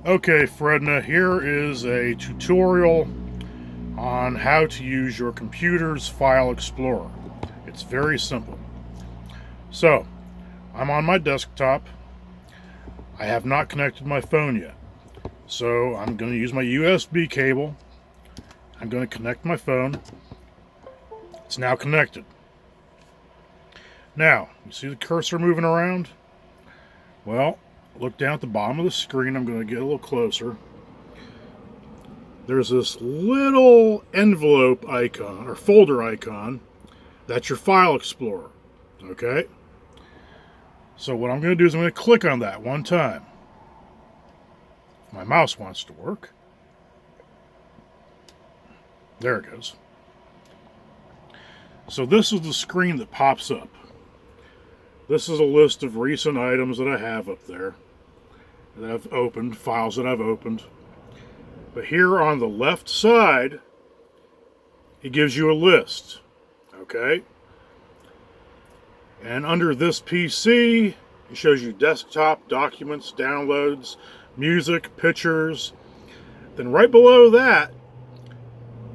Okay, Fredna, here is a tutorial on how to use your computer's File Explorer. It's very simple. So, I'm on my desktop. I have not connected my phone yet. So, I'm going to use my USB cable. I'm going to connect my phone. It's now connected. Now, you see the cursor moving around? Well, look down at the bottom of the screen. I'm going to get a little closer. There's this little envelope icon or folder icon. That's your File Explorer. Okay? So what I'm going to do is I'm going to click on that one time. If my mouse wants to work. There it goes. So this is the screen that pops up. This is a list of recent items that I have up there that I've opened, files that I've opened. But here on the left side, it gives you a list. Okay? And under this PC, it shows you desktop, documents, downloads, music, pictures. Then right below that,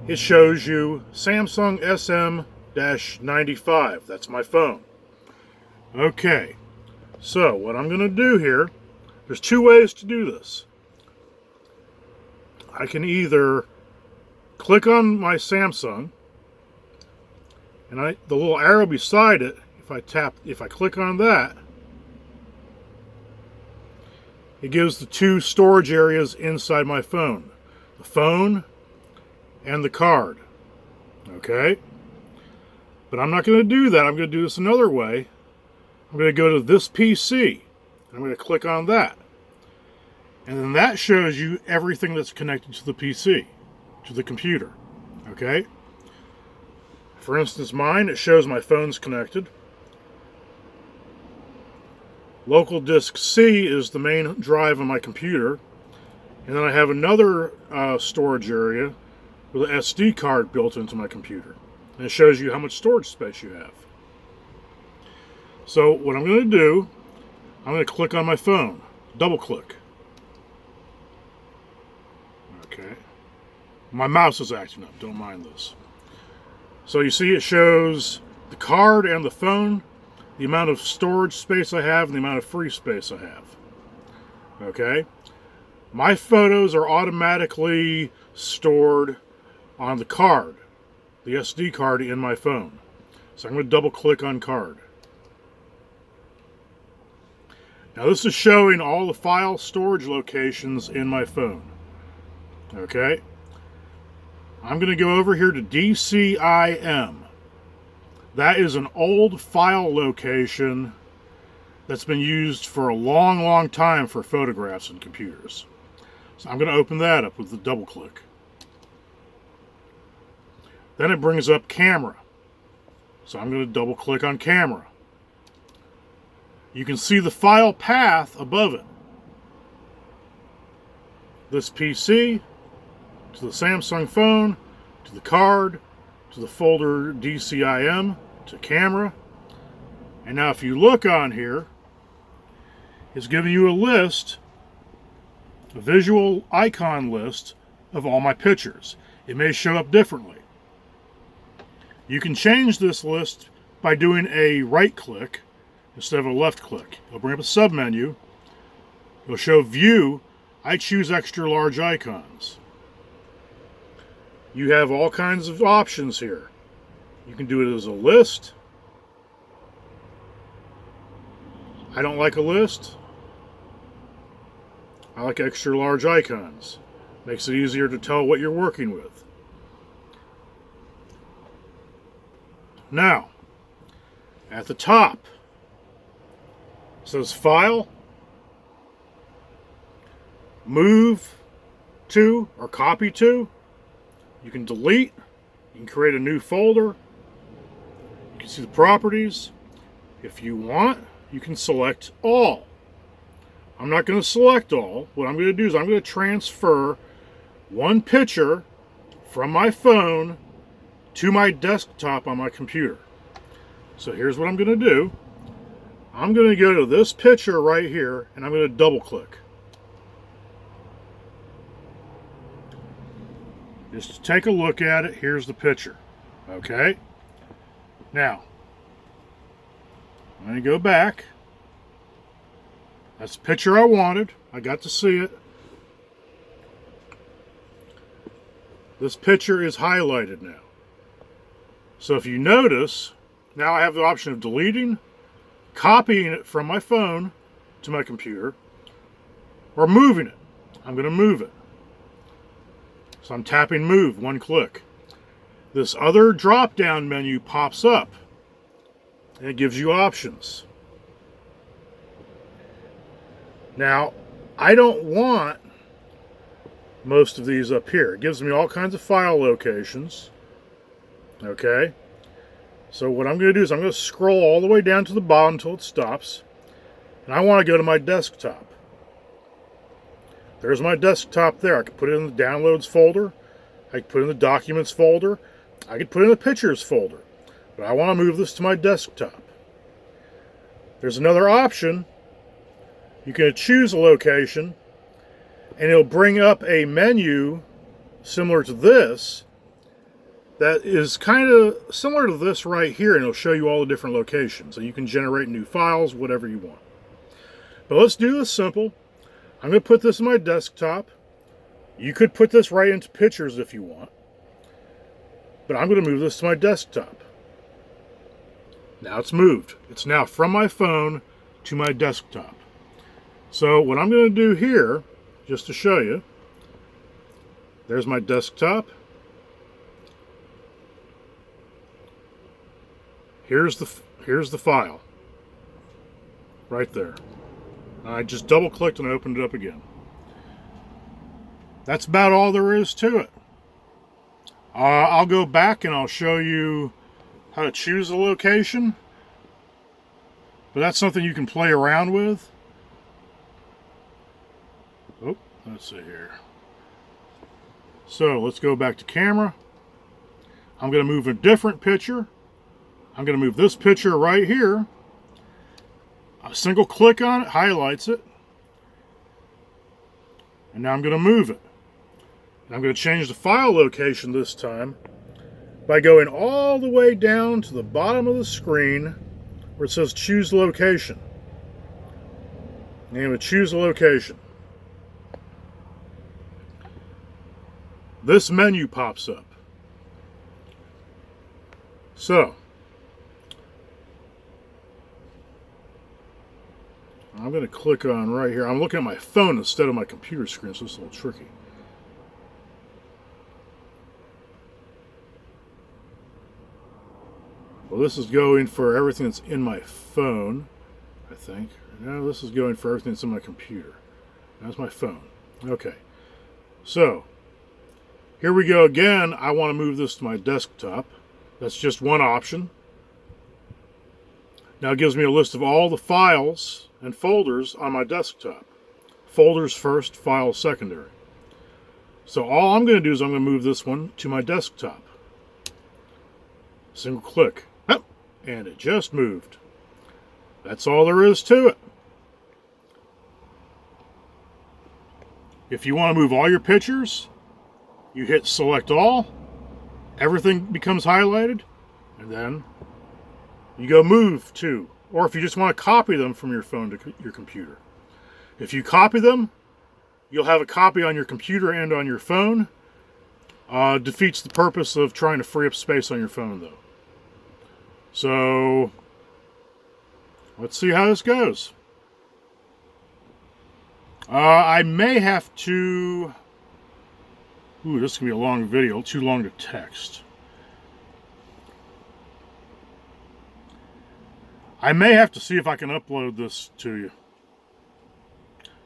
it shows you Samsung SM-95. That's my phone. Okay, so what I'm going to do here, there's two ways to do this. I can either click on my Samsung, and the little arrow beside it, if I click on that, it gives the two storage areas inside my phone. The phone and the card. Okay? But I'm not going to do that. I'm going to do this another way. I'm going to go to this PC. I'm going to click on that. And then that shows you everything that's connected to the PC, to the computer. Okay? For instance, mine, it shows my phone's connected. Local disk C is the main drive on my computer. And then I have another storage area with an SD card built into my computer. And it shows you how much storage space you have. So what I'm going to do, I'm going to click on my phone. Double click. Okay. My mouse is acting up. Don't mind this. So you see it shows the card and the phone, the amount of storage space I have, and the amount of free space I have. Okay? My photos are automatically stored on the card, the SD card in my phone. So I'm going to double click on card. Now this is showing all the file storage locations in my phone. Okay? I'm going to go over here to DCIM. That is an old file location that's been used for a long, long time for photographs and computers. So I'm going to open that up with the double click. Then it brings up camera. So I'm going to double click on camera. You can see the file path above it. This PC, to the Samsung phone, to the card, to the folder DCIM, to camera. And now if you look on here, it's giving you a list, a visual icon list of all my pictures. It may show up differently. You can change this list by doing a right click instead of a left click. It'll bring up a submenu. It'll show view. I choose extra large icons. You have all kinds of options here. You can do it as a list. I don't like a list. I like extra large icons. Makes it easier to tell what you're working with. Now, at the top, it says File, Move to or Copy to. You can delete. You can create a new folder. You can see the properties. If you want, you can select all. I'm not going to select all. What I'm going to do is I'm going to transfer one picture from my phone to my desktop on my computer. So here's what I'm going to do. I'm going to go to this picture right here and I'm going to double click. just to take a look at it. Here's the picture. Okay? Now, I'm going to go back. That's the picture I wanted. I got to see it. This picture is highlighted now. So if you notice, now I have the option of deleting, copying it from my phone to my computer, or moving it. I'm going to move it. So I'm tapping move, one click. This other drop-down menu pops up, and it gives you options. Now, I don't want most of these up here. It gives me all kinds of file locations. Okay? So what I'm going to do is I'm going to scroll all the way down to the bottom until it stops. And I want to go to my desktop. There's my desktop there. I can put it in the downloads folder. I can put it in the documents folder. I could put it in the pictures folder. But I want to move this to my desktop. There's another option. You can choose a location, and it'll bring up a menu similar to this that is kind of similar to this right here, and it'll show you all the different locations. So you can generate new files, whatever you want. But let's do this simple. I'm going to put this in my desktop. You could put this right into pictures if you want. But I'm going to move this to my desktop. Now it's moved. It's now from my phone to my desktop. So what I'm going to do here, just to show you, there's my desktop. Here's the file. Right there. I just double clicked and opened it up again. That's about all there is to it. I'll go back and I'll show you how to choose a location. But that's something you can play around with. Oh, let's see here. So let's go back to camera. I'm going to move a different picture. I'm going to move this picture right here. A single click on it highlights it. And now I'm going to move it. And I'm going to change the file location this time by going all the way down to the bottom of the screen where it says choose location. And I'm going to choose a location. This menu pops up. So, I'm going to click on right here. I'm looking at my phone instead of my computer screen, so it's a little tricky. Well, this is going for everything that's in my phone, I think. No, this is going for everything that's in my computer. That's my phone. Okay. So, here we go again. I want to move this to my desktop. That's just one option. Now it gives me a list of all the files and folders on my desktop. Folders first, files secondary. So all I'm going to do is I'm going to move this one to my desktop. Single click. Oh, and it just moved. That's all there is to it. If you want to move all your pictures, you hit select all. Everything becomes highlighted. And then you go move to. Or if you just want to copy them from your phone to your computer. If you copy them, you'll have a copy on your computer and on your phone. Defeats the purpose of trying to free up space on your phone, though. So, let's see how this goes. I may have to... Ooh, this is going to be a long video, too long to text. I may have to see if I can upload this to you.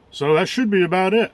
So that should be about it.